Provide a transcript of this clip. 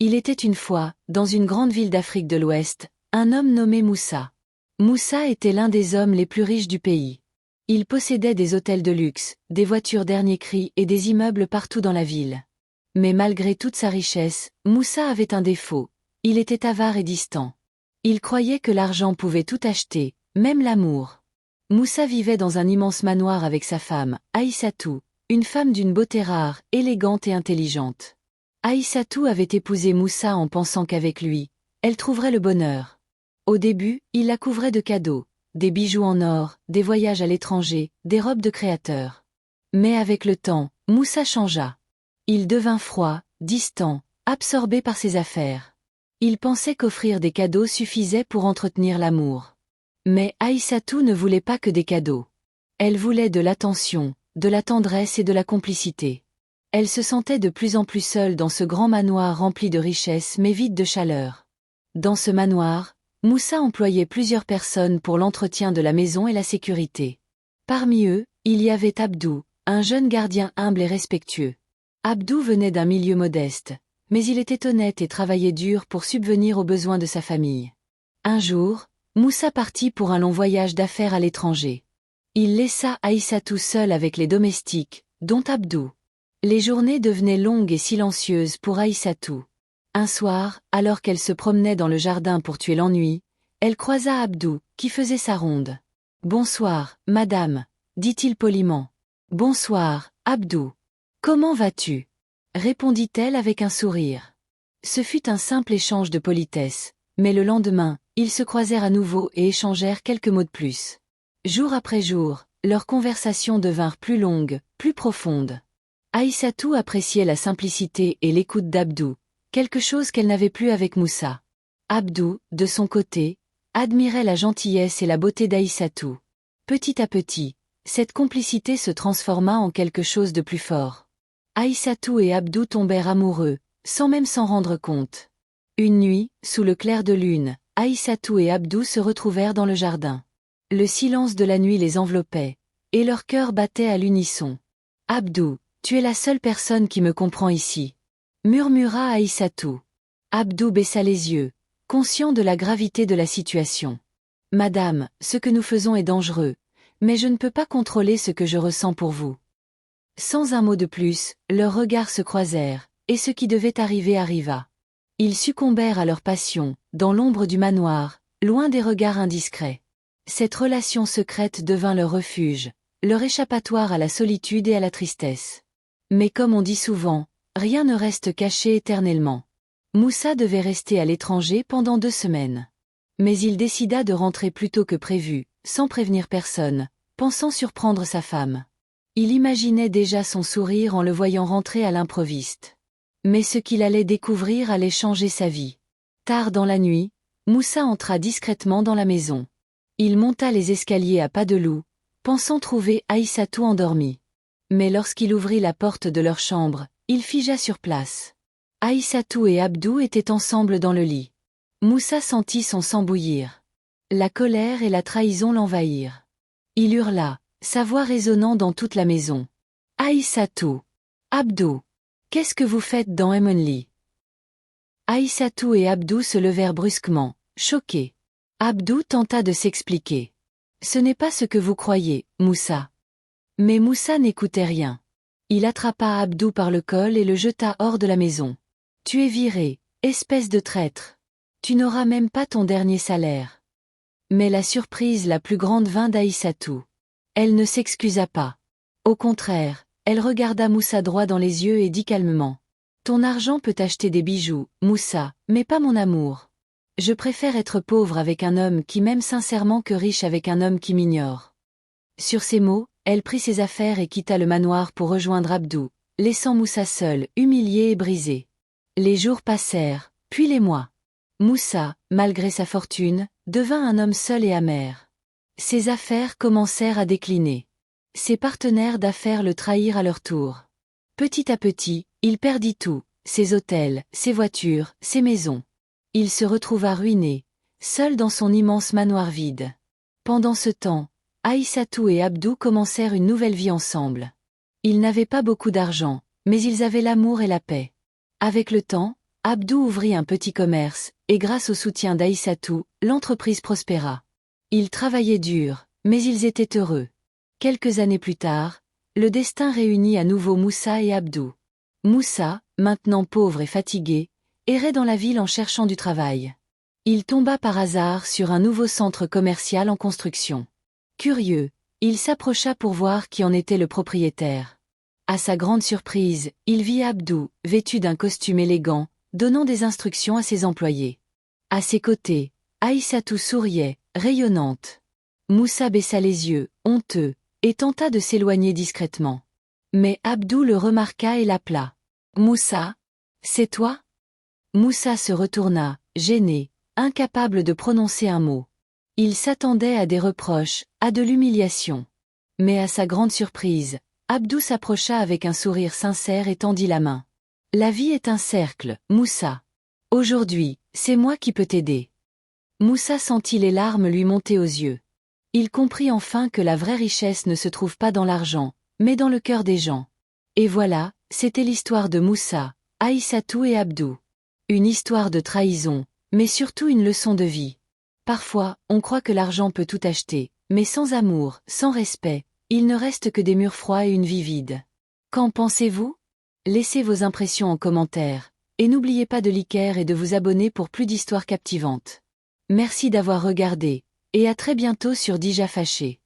Il était une fois, dans une grande ville d'Afrique de l'Ouest, un homme nommé Moussa. Moussa était l'un des hommes les plus riches du pays. Il possédait des hôtels de luxe, des voitures dernier cri et des immeubles partout dans la ville. Mais malgré toute sa richesse, Moussa avait un défaut. Il était avare et distant. Il croyait que l'argent pouvait tout acheter, même l'amour. Moussa vivait dans un immense manoir avec sa femme, Aïssatou, une femme d'une beauté rare, élégante et intelligente. Aïssatou avait épousé Moussa en pensant qu'avec lui, elle trouverait le bonheur. Au début, il la couvrait de cadeaux, des bijoux en or, des voyages à l'étranger, des robes de créateur. Mais avec le temps, Moussa changea. Il devint froid, distant, absorbé par ses affaires. Il pensait qu'offrir des cadeaux suffisait pour entretenir l'amour. Mais Aïssatou ne voulait pas que des cadeaux. Elle voulait de l'attention, de la tendresse et de la complicité. Elle se sentait de plus en plus seule dans ce grand manoir rempli de richesses mais vide de chaleur. Dans ce manoir, Moussa employait plusieurs personnes pour l'entretien de la maison et la sécurité. Parmi eux, il y avait Abdou, un jeune gardien humble et respectueux. Abdou venait d'un milieu modeste, mais il était honnête et travaillait dur pour subvenir aux besoins de sa famille. Un jour, Moussa partit pour un long voyage d'affaires à l'étranger. Il laissa Aïssatou seule avec les domestiques, dont Abdou. Les journées devenaient longues et silencieuses pour Aïssatou. Un soir, alors qu'elle se promenait dans le jardin pour tuer l'ennui, elle croisa Abdou, qui faisait sa ronde. « Bonsoir, madame, » dit-il poliment. « Bonsoir, Abdou. Comment vas-tu » répondit-elle avec un sourire. Ce fut un simple échange de politesse, mais le lendemain, ils se croisèrent à nouveau et échangèrent quelques mots de plus. Jour après jour, leurs conversations devinrent plus longues, plus profondes. Aïssatou appréciait la simplicité et l'écoute d'Abdou, quelque chose qu'elle n'avait plus avec Moussa. Abdou, de son côté, admirait la gentillesse et la beauté d'Aïssatou. Petit à petit, cette complicité se transforma en quelque chose de plus fort. Aïssatou et Abdou tombèrent amoureux, sans même s'en rendre compte. Une nuit, sous le clair de lune, Aïssatou et Abdou se retrouvèrent dans le jardin. Le silence de la nuit les enveloppait, et leurs cœurs battaient à l'unisson. « Abdou, tu es la seule personne qui me comprend ici. » murmura Aïssatou. Abdou baissa les yeux, conscient de la gravité de la situation. « Madame, ce que nous faisons est dangereux, mais je ne peux pas contrôler ce que je ressens pour vous. » Sans un mot de plus, leurs regards se croisèrent, et ce qui devait arriver arriva. Ils succombèrent à leur passion, dans l'ombre du manoir, loin des regards indiscrets. Cette relation secrète devint leur refuge, leur échappatoire à la solitude et à la tristesse. Mais comme on dit souvent, rien ne reste caché éternellement. Moussa devait rester à l'étranger pendant 2 semaines. Mais il décida de rentrer plus tôt que prévu, sans prévenir personne, pensant surprendre sa femme. Il imaginait déjà son sourire en le voyant rentrer à l'improviste. Mais ce qu'il allait découvrir allait changer sa vie. Tard dans la nuit, Moussa entra discrètement dans la maison. Il monta les escaliers à pas de loup, pensant trouver Aïssatou endormie. Mais lorsqu'il ouvrit la porte de leur chambre, il figea sur place. Aïssatou et Abdou étaient ensemble dans le lit. Moussa sentit son sang bouillir. La colère et la trahison l'envahirent. Il hurla, sa voix résonnant dans toute la maison. « Aïssatou! Abdou! Qu'est-ce que vous faites dans Heavenly ?» Aïssatou et Abdou se levèrent brusquement, choqués. Abdou tenta de s'expliquer. « Ce n'est pas ce que vous croyez, Moussa. » Mais Moussa n'écoutait rien. Il attrapa Abdou par le col et le jeta hors de la maison. « Tu es viré, espèce de traître. Tu n'auras même pas ton dernier salaire. » Mais la surprise la plus grande vint d'Aïssatou. Elle ne s'excusa pas. Au contraire, elle regarda Moussa droit dans les yeux et dit calmement. « Ton argent peut acheter des bijoux, Moussa, mais pas mon amour. Je préfère être pauvre avec un homme qui m'aime sincèrement que riche avec un homme qui m'ignore. » Sur ces mots, elle prit ses affaires et quitta le manoir pour rejoindre Abdou, laissant Moussa seul, humilié et brisé. Les jours passèrent, puis les mois. Moussa, malgré sa fortune, devint un homme seul et amer. Ses affaires commencèrent à décliner. Ses partenaires d'affaires le trahirent à leur tour. Petit à petit, il perdit tout, ses hôtels, ses voitures, ses maisons. Il se retrouva ruiné, seul dans son immense manoir vide. Pendant ce temps, Aïssatou et Abdou commencèrent une nouvelle vie ensemble. Ils n'avaient pas beaucoup d'argent, mais ils avaient l'amour et la paix. Avec le temps, Abdou ouvrit un petit commerce, et grâce au soutien d'Aïssatou, l'entreprise prospéra. Ils travaillaient dur, mais ils étaient heureux. Quelques années plus tard, le destin réunit à nouveau Moussa et Abdou. Moussa, maintenant pauvre et fatigué, errait dans la ville en cherchant du travail. Il tomba par hasard sur un nouveau centre commercial en construction. Curieux, il s'approcha pour voir qui en était le propriétaire. À sa grande surprise, il vit Abdou, vêtu d'un costume élégant, donnant des instructions à ses employés. À ses côtés, Aïssatou souriait, rayonnante. Moussa baissa les yeux, honteux, et tenta de s'éloigner discrètement. Mais Abdou le remarqua et l'appela. « Moussa? C'est toi ?» Moussa se retourna, gêné, incapable de prononcer un mot. Il s'attendait à des reproches, à de l'humiliation. Mais à sa grande surprise, Abdou s'approcha avec un sourire sincère et tendit la main. « La vie est un cercle, Moussa. Aujourd'hui, c'est moi qui peux t'aider. » Moussa sentit les larmes lui monter aux yeux. Il comprit enfin que la vraie richesse ne se trouve pas dans l'argent, mais dans le cœur des gens. Et voilà, c'était l'histoire de Moussa, Aïssatou et Abdou. Une histoire de trahison, mais surtout une leçon de vie. Parfois, on croit que l'argent peut tout acheter, mais sans amour, sans respect, il ne reste que des murs froids et une vie vide. Qu'en pensez-vous ? Laissez vos impressions en commentaire, et n'oubliez pas de liker et de vous abonner pour plus d'histoires captivantes. Merci d'avoir regardé, et à très bientôt sur Dija Fâché.